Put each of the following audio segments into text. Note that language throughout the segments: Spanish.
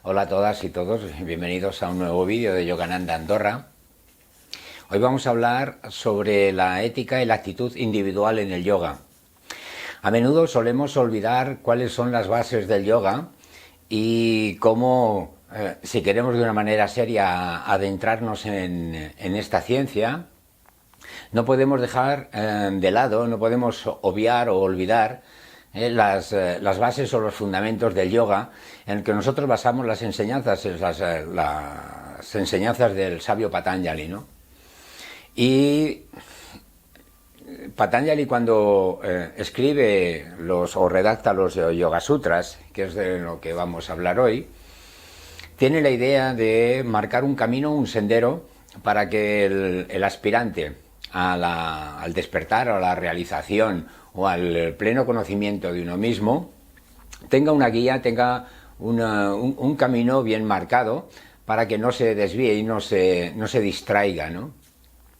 Hola a todas y todos, bienvenidos a un nuevo vídeo de Yogananda Andorra. Hoy vamos a hablar sobre la ética y la actitud individual en el yoga. A menudo solemos olvidar cuáles son las bases del yoga y cómo, si queremos de una manera seria adentrarnos en esta ciencia, no podemos dejar de lado, no podemos obviar o olvidar las bases o los fundamentos del yoga, en el que nosotros basamos las enseñanzas, las enseñanzas del sabio Patanjali, ¿no? Y Patanjali, cuando escribe o redacta los Yoga Sutras, que es de lo que vamos a hablar hoy, tiene la idea de marcar un camino, un sendero, para que el aspirante al despertar o a la realización o al pleno conocimiento de uno mismo tenga una guía, tenga un camino bien marcado para que no se desvíe y no se distraiga, ¿no?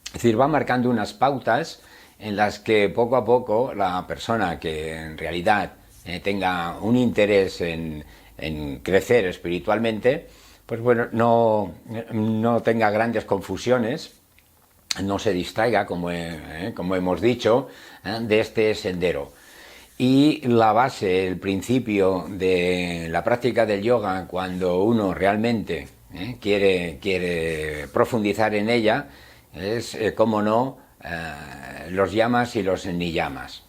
Es decir, va marcando unas pautas en las que poco a poco la persona que en realidad tenga un interés en crecer espiritualmente, pues bueno, no tenga grandes confusiones, no se distraiga, como hemos dicho, de este sendero. Y la base, el principio de la práctica del yoga, cuando uno realmente quiere profundizar en ella, es, cómo no, los yamas y los niyamas.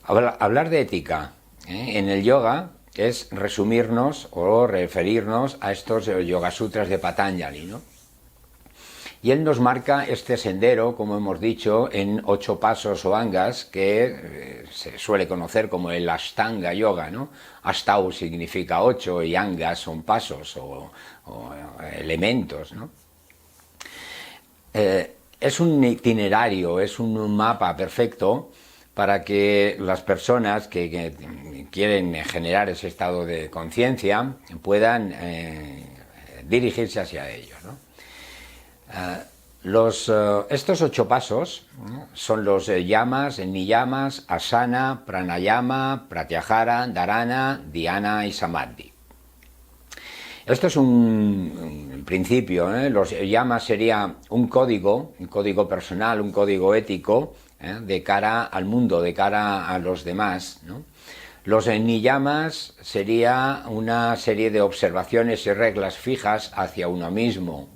Hablar de ética en el yoga es resumirnos o referirnos a estos Yoga Sutras de Patanjali, ¿no? Y él nos marca este sendero, como hemos dicho, en 8 pasos o angas, que se suele conocer como el Ashtanga Yoga, ¿no? Astau significa 8 y angas son pasos o elementos, ¿no? Es un itinerario, es un mapa perfecto para que las personas que quieren generar ese estado de conciencia puedan dirigirse hacia ellos, ¿no? Estos 8 pasos son los yamas, niyamas, asana, pranayama, pratyahara, dharana, dhyana y samadhi. Esto es un principio, ¿eh? Los yamas sería un código personal, un código ético, de cara al mundo, de cara a los demás, ¿no? Los niyamas sería una serie de observaciones y reglas fijas hacia uno mismo.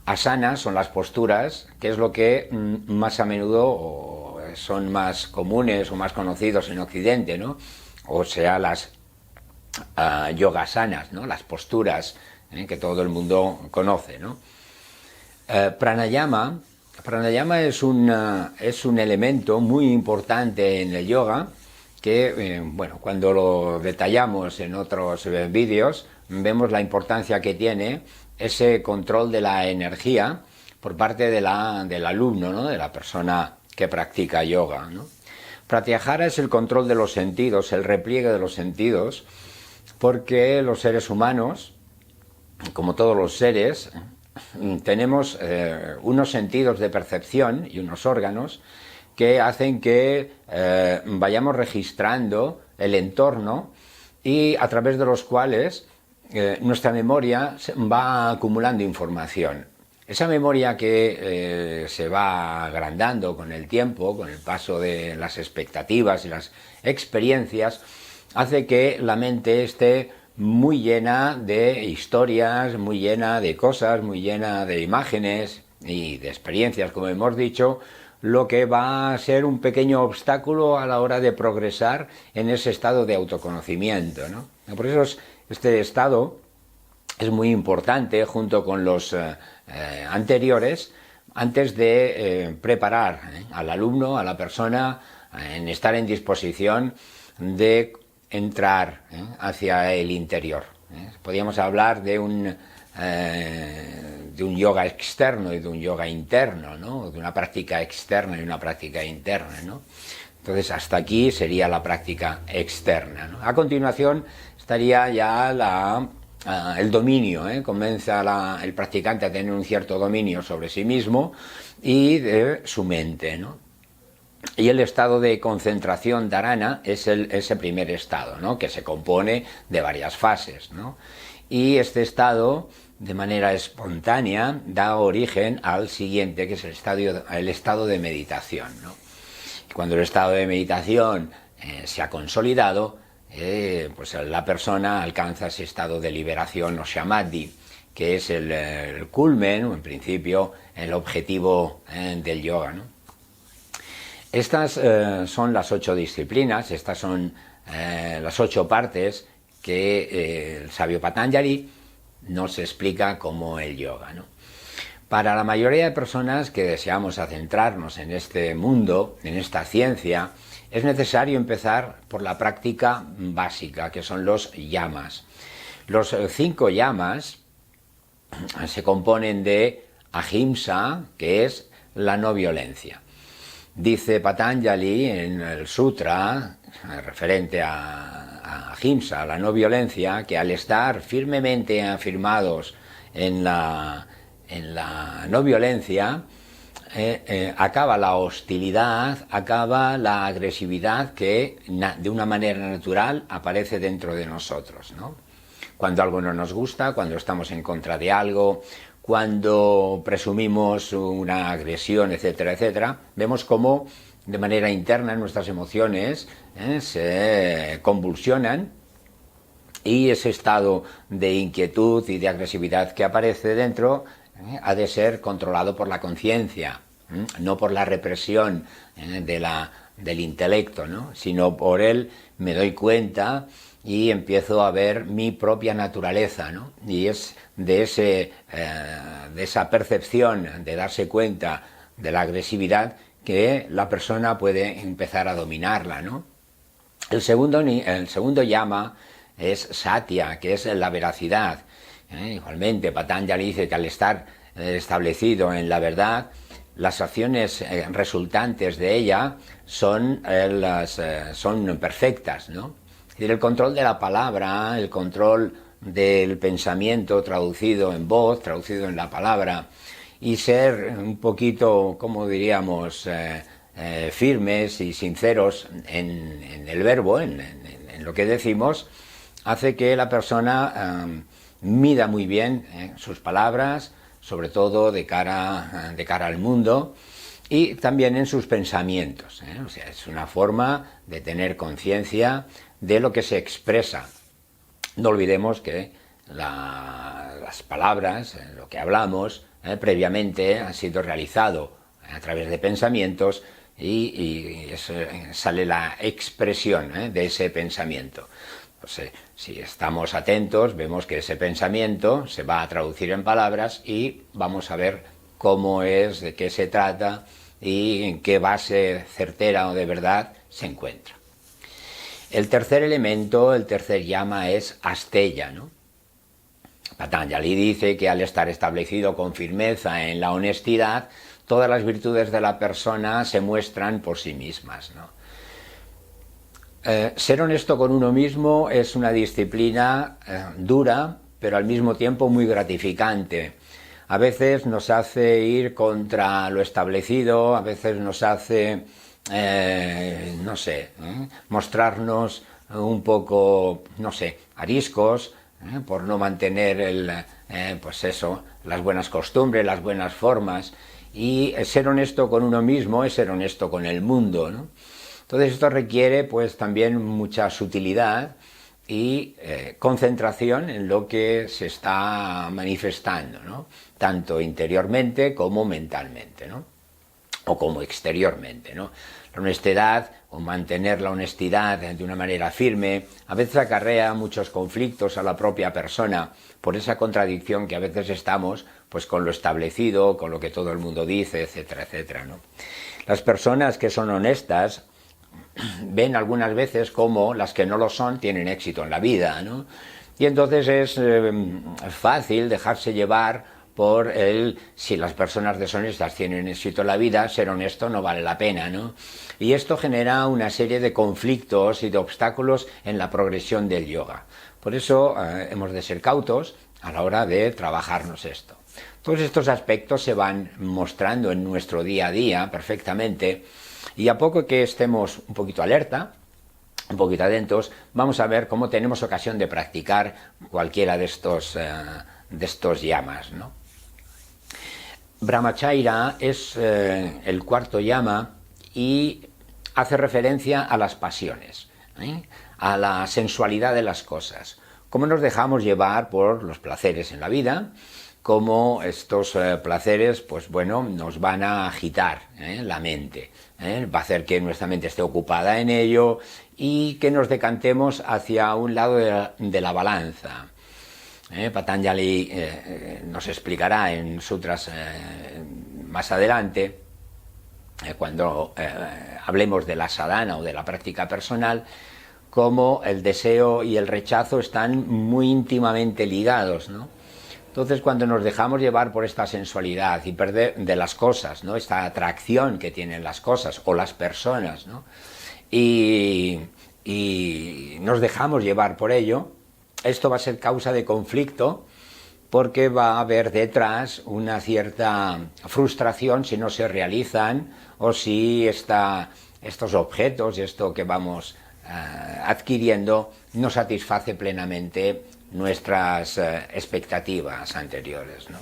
Asanas son las posturas, que es lo que más a menudo son más comunes o más conocidos en Occidente, ¿no? O sea, las yogasanas, ¿no? Las posturas que todo el mundo conoce, ¿no? Pranayama es un elemento muy importante en el yoga que, bueno, cuando lo detallamos en otros vídeos, vemos la importancia que tiene ese control de la energía por parte del alumno, ¿no? De la persona que practica yoga, ¿no? Pratyahara es el control de los sentidos, el repliegue de los sentidos, porque los seres humanos, como todos los seres, tenemos unos sentidos de percepción y unos órganos que hacen que vayamos registrando el entorno y a través de los cuales nuestra memoria va acumulando información. Esa memoria que se va agrandando con el tiempo, con el paso de las expectativas y las experiencias, hace que la mente esté muy llena de historias, muy llena de cosas, muy llena de imágenes y de experiencias, como hemos dicho, lo que va a ser un pequeño obstáculo a la hora de progresar en ese estado de autoconocimiento, ¿no? Por eso este estado es muy importante, junto con los anteriores, antes de preparar al alumno, a la persona, en estar en disposición de entrar hacia el interior. Podríamos hablar de un yoga externo y de un yoga interno, ¿no? De una práctica externa y una práctica interna, ¿no? Entonces, hasta aquí sería la práctica externa, ¿no? A continuación estaría ya el dominio, comienza el practicante a tener un cierto dominio sobre sí mismo y de su mente, ¿no? Y el estado de concentración dharana es ese primer estado, ¿no? Que se compone de varias fases, ¿no? y este estado, de manera espontánea, da origen al siguiente, que es el estado de meditación, ¿no? Cuando el estado de meditación se ha consolidado, pues la persona alcanza ese estado de liberación o samadhi, que es el culmen, o en principio el objetivo del yoga, ¿no? Estas son las 8 disciplinas, estas son las 8 partes que el sabio Patanjali nos explica como el yoga, ¿no? Para la mayoría de personas que deseamos adentrarnos en este mundo, en esta ciencia, es necesario empezar por la práctica básica, que son los yamas. Los 5 yamas se componen de ahimsa, que es la no violencia. Dice Patanjali en el sutra, referente a ahimsa, la no violencia, que al estar firmemente afirmados en la no violencia, acaba la hostilidad, acaba la agresividad que de una manera natural aparece dentro de nosotros, ¿no? Cuando algo no nos gusta, cuando estamos en contra de algo, cuando presumimos una agresión, etcétera, etcétera, vemos cómo de manera interna nuestras emociones se convulsionan, y ese estado de inquietud y de agresividad que aparece dentro ha de ser controlado por la conciencia, no por la represión del intelecto, ¿no? Sino por él me doy cuenta y empiezo a ver mi propia naturaleza, ¿no? Y es de esa percepción de darse cuenta de la agresividad que la persona puede empezar a dominarla, ¿no? El segundo yama es satya, que es la veracidad. Igualmente, Patanjali dice que al estar establecido en la verdad, las acciones resultantes de ella son perfectas, ¿no? Es decir, el control de la palabra, el control del pensamiento traducido en voz, traducido en la palabra, y ser un poquito, como diríamos, firmes y sinceros en el verbo, en lo que decimos, hace que la persona mida muy bien sus palabras, sobre todo de cara al mundo, y también en sus pensamientos, ¿eh? O sea, es una forma de tener conciencia de lo que se expresa. No olvidemos que las palabras, lo que hablamos, previamente ha sido realizado a través de pensamientos, y sale la expresión de ese pensamiento. Pues, si estamos atentos, vemos que ese pensamiento se va a traducir en palabras y vamos a ver cómo es, de qué se trata y en qué base certera o de verdad se encuentra. El tercer elemento, el tercer yama, es asteya, ¿no? Patanjali dice que al estar establecido con firmeza en la honestidad, todas las virtudes de la persona se muestran por sí mismas, ¿no? Ser honesto con uno mismo es una disciplina dura, pero al mismo tiempo muy gratificante. A veces nos hace ir contra lo establecido, a veces nos hace, mostrarnos un poco, ariscos, por no mantener las buenas costumbres, las buenas formas. Y ser honesto con uno mismo es ser honesto con el mundo, ¿no? Entonces esto requiere pues también mucha sutilidad y concentración en lo que se está manifestando, ¿no? Tanto interiormente como mentalmente, ¿no? O como exteriormente, ¿no? La honestidad, o mantener la honestidad de una manera firme, a veces acarrea muchos conflictos a la propia persona por esa contradicción que a veces estamos pues con lo establecido, con lo que todo el mundo dice, etcétera, etcétera, ¿no? Las personas que son honestas ven algunas veces como las que no lo son tienen éxito en la vida, ¿no? Y entonces es fácil dejarse llevar por si las personas deshonestas tienen éxito en la vida, ser honesto no vale la pena, ¿no? Y esto genera una serie de conflictos y de obstáculos en la progresión del yoga. Por eso hemos de ser cautos a la hora de trabajarnos esto. Todos estos aspectos se van mostrando en nuestro día a día perfectamente, y a poco que estemos un poquito alerta, un poquito atentos, vamos a ver cómo tenemos ocasión de practicar cualquiera de estos yamas, ¿no? Brahmacharya es el cuarto yama y hace referencia a las pasiones, a la sensualidad de las cosas, cómo nos dejamos llevar por los placeres en la vida, cómo estos placeres, pues bueno, nos van a agitar la mente, va a hacer que nuestra mente esté ocupada en ello y que nos decantemos hacia un lado de la balanza. Patanjali nos explicará en sutras más adelante, cuando hablemos de la sadhana o de la práctica personal, cómo el deseo y el rechazo están muy íntimamente ligados, ¿no? Entonces, cuando nos dejamos llevar por esta sensualidad y perder de las cosas, ¿no?, esta atracción que tienen las cosas o las personas, ¿no?, y nos dejamos llevar por ello, esto va a ser causa de conflicto, porque va a haber detrás una cierta frustración si no se realizan o si estos objetos y esto que vamos adquiriendo no satisface plenamente nuestras expectativas anteriores, ¿no?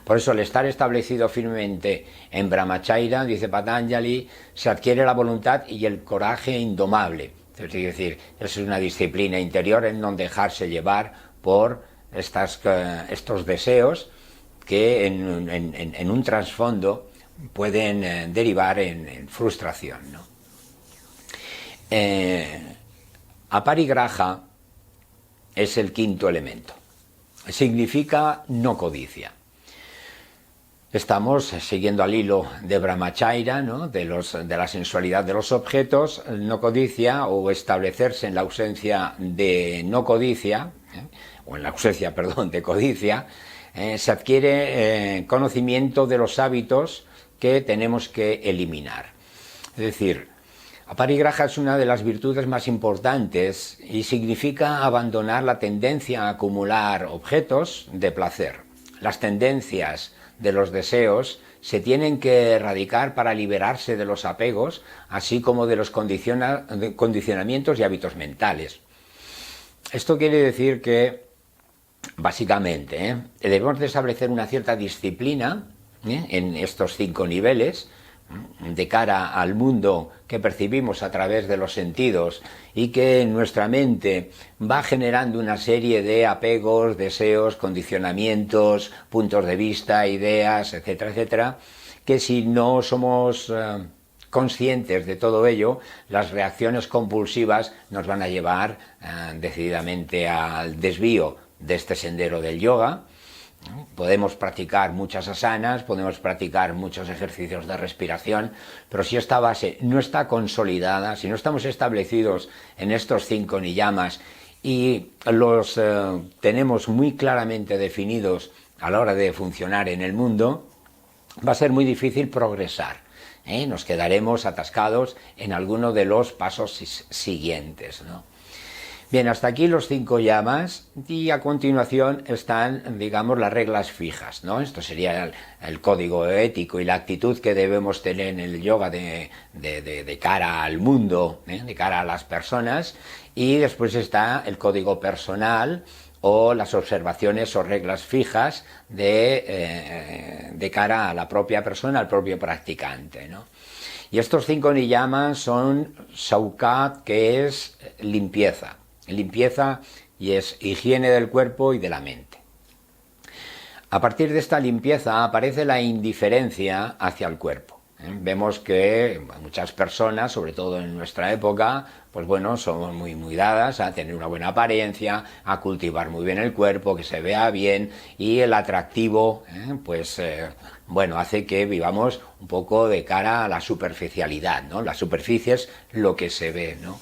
Por eso, al estar establecido firmemente en Brahmacharya, dice Patanjali, se adquiere la voluntad y el coraje indomable. Es decir, es una disciplina interior en no dejarse llevar por estos deseos que en un trasfondo pueden derivar en frustración, ¿no? Aparigraha es el quinto elemento. Significa no codicia. Estamos siguiendo al hilo de Brahmacharya, ¿no?, de la sensualidad de los objetos. No codicia, o establecerse en la ausencia de no codicia, o en la ausencia, perdón, de codicia, se adquiere conocimiento de los hábitos que tenemos que eliminar. Es decir, aparigraha es una de las virtudes más importantes y significa abandonar la tendencia a acumular objetos de placer. Las tendencias de los deseos se tienen que erradicar para liberarse de los apegos, así como de los condicionamientos y hábitos mentales. Esto quiere decir que, básicamente, debemos de establecer una cierta disciplina en estos 5 niveles, de cara al mundo que percibimos a través de los sentidos y que en nuestra mente va generando una serie de apegos, deseos, condicionamientos, puntos de vista, ideas, etcétera, etcétera, que si no somos conscientes de todo ello, las reacciones compulsivas nos van a llevar decididamente al desvío de este sendero del yoga. Podemos practicar muchas asanas, podemos practicar muchos ejercicios de respiración, pero si esta base no está consolidada, si no estamos establecidos en estos 5 niyamas y los tenemos muy claramente definidos a la hora de funcionar en el mundo, va a ser muy difícil progresar. Nos quedaremos atascados en alguno de los pasos siguientes, ¿no? Bien, hasta aquí los 5 yamas, y a continuación están, digamos, las reglas fijas, ¿no? Esto sería el código ético y la actitud que debemos tener en el yoga de cara al mundo, de cara a las personas, y después está el código personal o las observaciones o reglas fijas de cara a la propia persona, al propio practicante, ¿no? Y estos 5 niyamas son Saukat, que es limpieza y es higiene del cuerpo y de la mente. A partir de esta limpieza aparece la indiferencia hacia el cuerpo. Vemos que muchas personas, sobre todo en nuestra época, pues bueno, somos muy dadas a tener una buena apariencia, a cultivar muy bien el cuerpo, que se vea bien, y el atractivo, bueno, hace que vivamos un poco de cara a la superficialidad, ¿no? La superficie es lo que se ve, ¿no?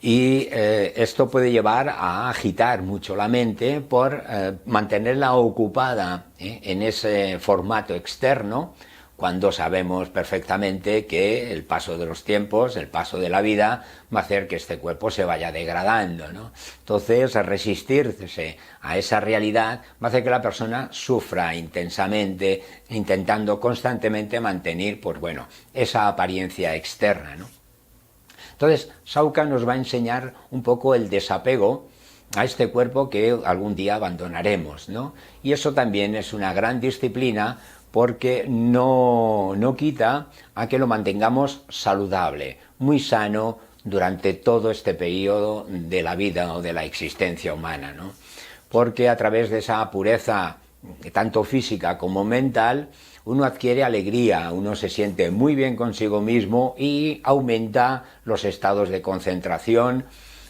Y esto puede llevar a agitar mucho la mente por mantenerla ocupada en ese formato externo, cuando sabemos perfectamente que el paso de los tiempos, el paso de la vida, va a hacer que este cuerpo se vaya degradando, ¿no? Entonces, resistirse a esa realidad va a hacer que la persona sufra intensamente, intentando constantemente mantener, pues bueno, esa apariencia externa, ¿no? Entonces, Sauka nos va a enseñar un poco el desapego a este cuerpo que algún día abandonaremos, ¿no? Y eso también es una gran disciplina porque no quita a que lo mantengamos saludable, muy sano durante todo este periodo de la vida o de la existencia humana, ¿no? Porque a través de esa pureza, tanto física como mental, uno adquiere alegría, uno se siente muy bien consigo mismo y aumenta los estados de concentración,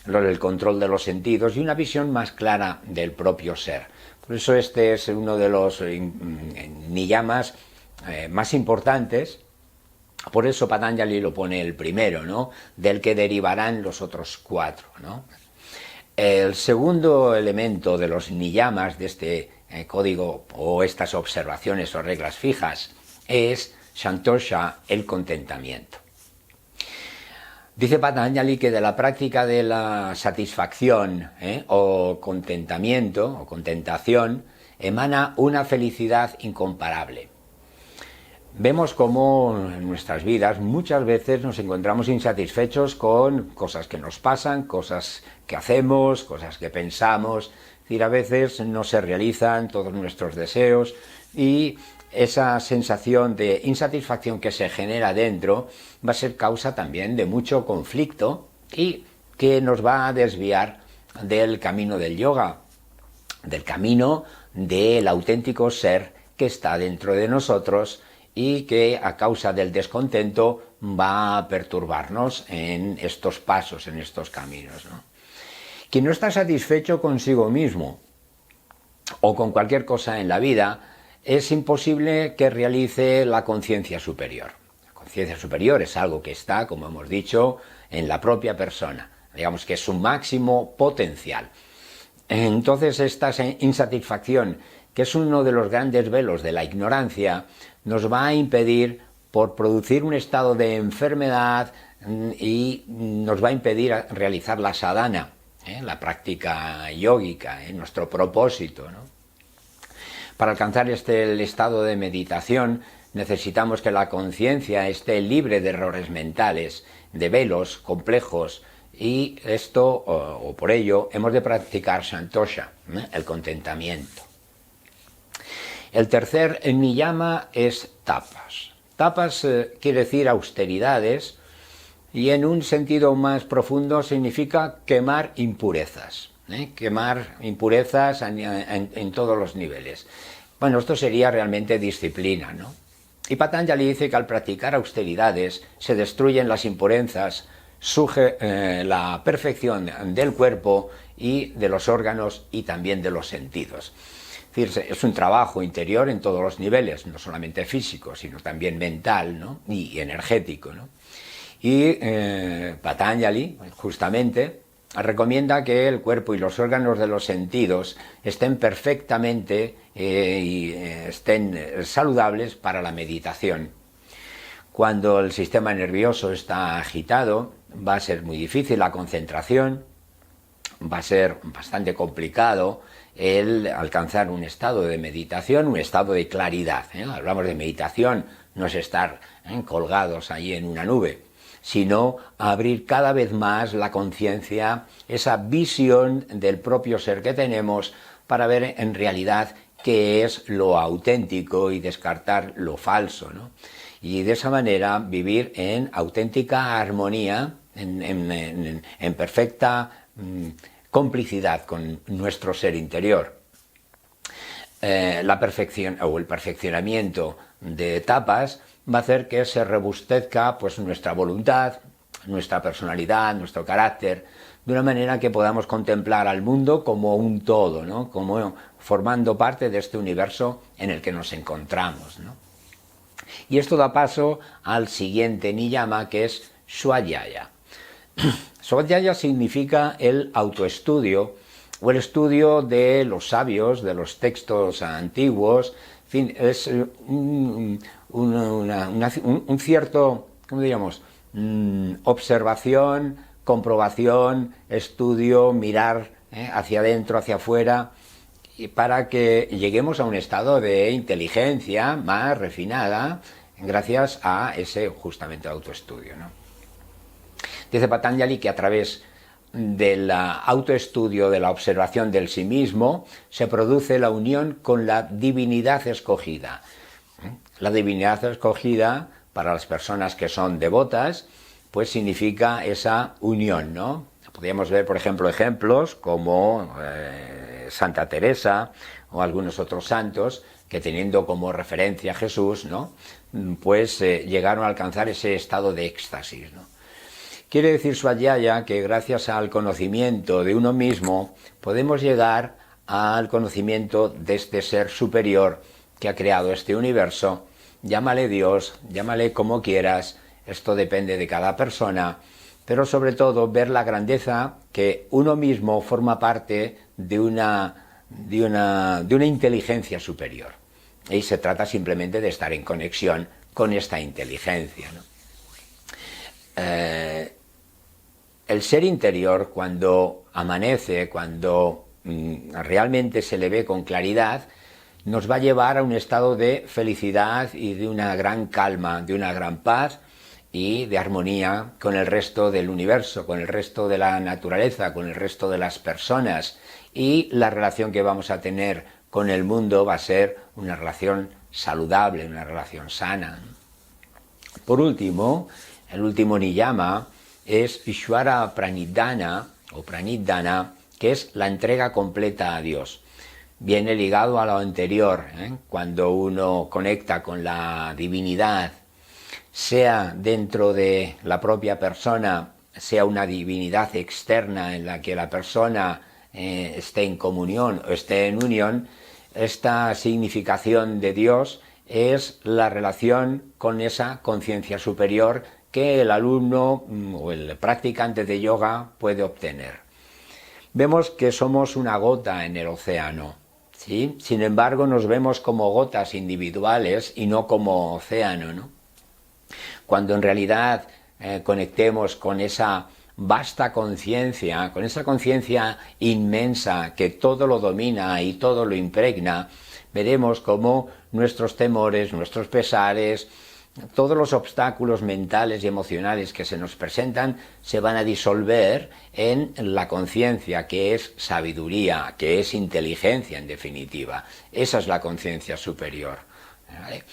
el control de los sentidos y una visión más clara del propio ser. Por eso este es uno de los niyamas más importantes. Por eso Patanjali lo pone el primero, ¿no? Del que derivarán los otros 4, ¿no? El segundo elemento de los niyamas de este código o estas observaciones o reglas fijas es santosha, el contentamiento. Dice Patanjali que de la práctica de la satisfacción o contentamiento o contentación emana una felicidad incomparable. Vemos cómo en nuestras vidas muchas veces nos encontramos insatisfechos con cosas que nos pasan, cosas que hacemos, cosas que pensamos. Es decir, a veces no se realizan todos nuestros deseos y esa sensación de insatisfacción que se genera dentro va a ser causa también de mucho conflicto y que nos va a desviar del camino del yoga, del camino del auténtico ser que está dentro de nosotros y que a causa del descontento va a perturbarnos en estos pasos, en estos caminos, ¿no? Quien no está satisfecho consigo mismo o con cualquier cosa en la vida, es imposible que realice la conciencia superior. La conciencia superior es algo que está, como hemos dicho, en la propia persona, digamos que es su máximo potencial. Entonces esta insatisfacción, que es uno de los grandes velos de la ignorancia, nos va a impedir, por producir un estado de enfermedad, y nos va a impedir realizar la sadhana, la práctica yógica, nuestro propósito, ¿no? Para alcanzar el estado de meditación necesitamos que la conciencia esté libre de errores mentales, de velos complejos, y esto, o por ello, hemos de practicar santosha, el contentamiento. El tercer niyama es tapas. Tapas quiere decir austeridades y en un sentido más profundo significa quemar impurezas. Quemar impurezas en todos los niveles. Bueno, esto sería realmente disciplina, ¿no? Y Patanjali dice que al practicar austeridades se destruyen las impurezas, surge la perfección del cuerpo y de los órganos y también de los sentidos. Es decir, es un trabajo interior en todos los niveles, no solamente físico, sino también mental, ¿no? Y energético, ¿no? Y Patanjali, justamente, recomienda que el cuerpo y los órganos de los sentidos estén perfectamente y estén saludables para la meditación. Cuando el sistema nervioso está agitado, va a ser muy difícil la concentración, va a ser bastante complicado el alcanzar un estado de meditación, un estado de claridad. Hablamos de meditación, no es estar colgados ahí en una nube, sino abrir cada vez más la conciencia, esa visión del propio ser que tenemos para ver en realidad qué es lo auténtico y descartar lo falso, ¿no? Y de esa manera vivir en auténtica armonía, en perfecta complicidad con nuestro ser interior. La perfección o el perfeccionamiento de tapas va a hacer que se robustezca pues nuestra voluntad, nuestra personalidad, nuestro carácter, de una manera que podamos contemplar al mundo como un todo, ¿no? Como formando parte de este universo en el que nos encontramos, ¿no? Y esto da paso al siguiente niyama, que es Svadhyaya. Svadhyaya significa el autoestudio o el estudio de los sabios, de los textos antiguos. En fin, es un cierto, ¿cómo diríamos?, observación, comprobación, estudio, mirar hacia adentro, hacia afuera, y para que lleguemos a un estado de inteligencia más refinada gracias a ese justamente autoestudio, ¿no? Dice Patanjali que a través del autoestudio, de la observación del sí mismo, se produce la unión con la divinidad escogida. La divinidad escogida, para las personas que son devotas, pues significa esa unión, ¿no? Podríamos ver, por ejemplo, ejemplos como Santa Teresa o algunos otros santos que, teniendo como referencia a Jesús, ¿no?, pues llegaron a alcanzar ese estado de éxtasis, ¿no? Quiere decir Swadhyaya que gracias al conocimiento de uno mismo podemos llegar al conocimiento de este ser superior que ha creado este universo. Llámale Dios, llámale como quieras, esto depende de cada persona, pero sobre todo ver la grandeza que uno mismo forma parte de una inteligencia superior. Y se trata simplemente de estar en conexión con esta inteligencia, ¿no? El ser interior, cuando amanece, cuando realmente se le ve con claridad, nos va a llevar a un estado de felicidad y de una gran calma, de una gran paz y de armonía con el resto del universo, con el resto de la naturaleza, con el resto de las personas, y la relación que vamos a tener con el mundo va a ser una relación saludable, una relación sana. Por último, el último niyama es Ishvara Pranidhana o Pranidhana, que es la entrega completa a Dios. Viene ligado a lo anterior, cuando uno conecta con la divinidad, sea dentro de la propia persona, sea una divinidad externa en la que la persona esté en comunión o esté en unión. Esta significación de Dios es la relación con esa conciencia superior que el alumno o el practicante de yoga puede obtener. Vemos que somos una gota en el océano, ¿sí? Sin embargo, nos vemos como gotas individuales y no como océano, ¿no? Cuando en realidad conectemos con esa vasta conciencia, con esa conciencia inmensa que todo lo domina y todo lo impregna, veremos cómo nuestros temores, nuestros pesares, todos los obstáculos mentales y emocionales que se nos presentan se van a disolver en la conciencia, que es sabiduría, que es inteligencia en definitiva. Esa es la conciencia superior, ¿vale?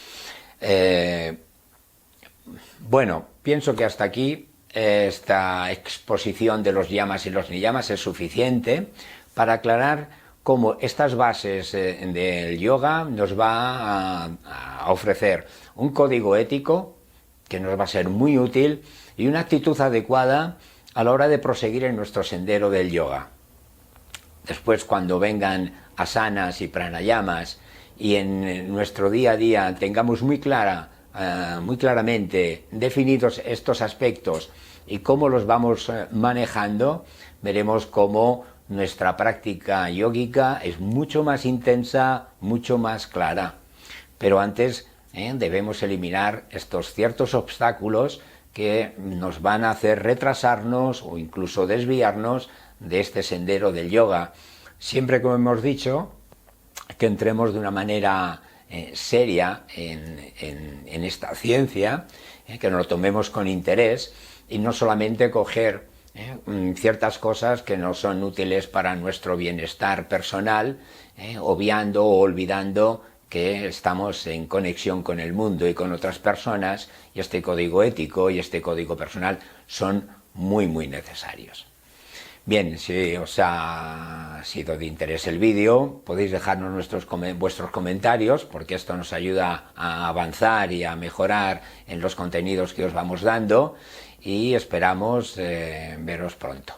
Bueno, pienso que hasta aquí esta exposición de los yamas y los niyamas es suficiente para aclarar cómo estas bases del yoga nos va a ofrecer un código ético que nos va a ser muy útil y una actitud adecuada a la hora de proseguir en nuestro sendero del yoga. Después, cuando vengan asanas y pranayamas y en nuestro día a día tengamos muy claramente definidos estos aspectos y cómo los vamos manejando, veremos cómo nuestra práctica yógica es mucho más intensa, mucho más clara. Pero antes debemos eliminar estos ciertos obstáculos que nos van a hacer retrasarnos o incluso desviarnos de este sendero del yoga. Siempre, como hemos dicho, que entremos de una manera seria en esta ciencia, que nos lo tomemos con interés y no solamente coger ciertas cosas que no son útiles para nuestro bienestar personal, obviando o olvidando que estamos en conexión con el mundo y con otras personas, y este código ético y este código personal son muy muy necesarios. Bien, si os ha sido de interés el vídeo, podéis dejarnos vuestros comentarios, porque esto nos ayuda a avanzar y a mejorar en los contenidos que os vamos dando, y esperamos veros pronto.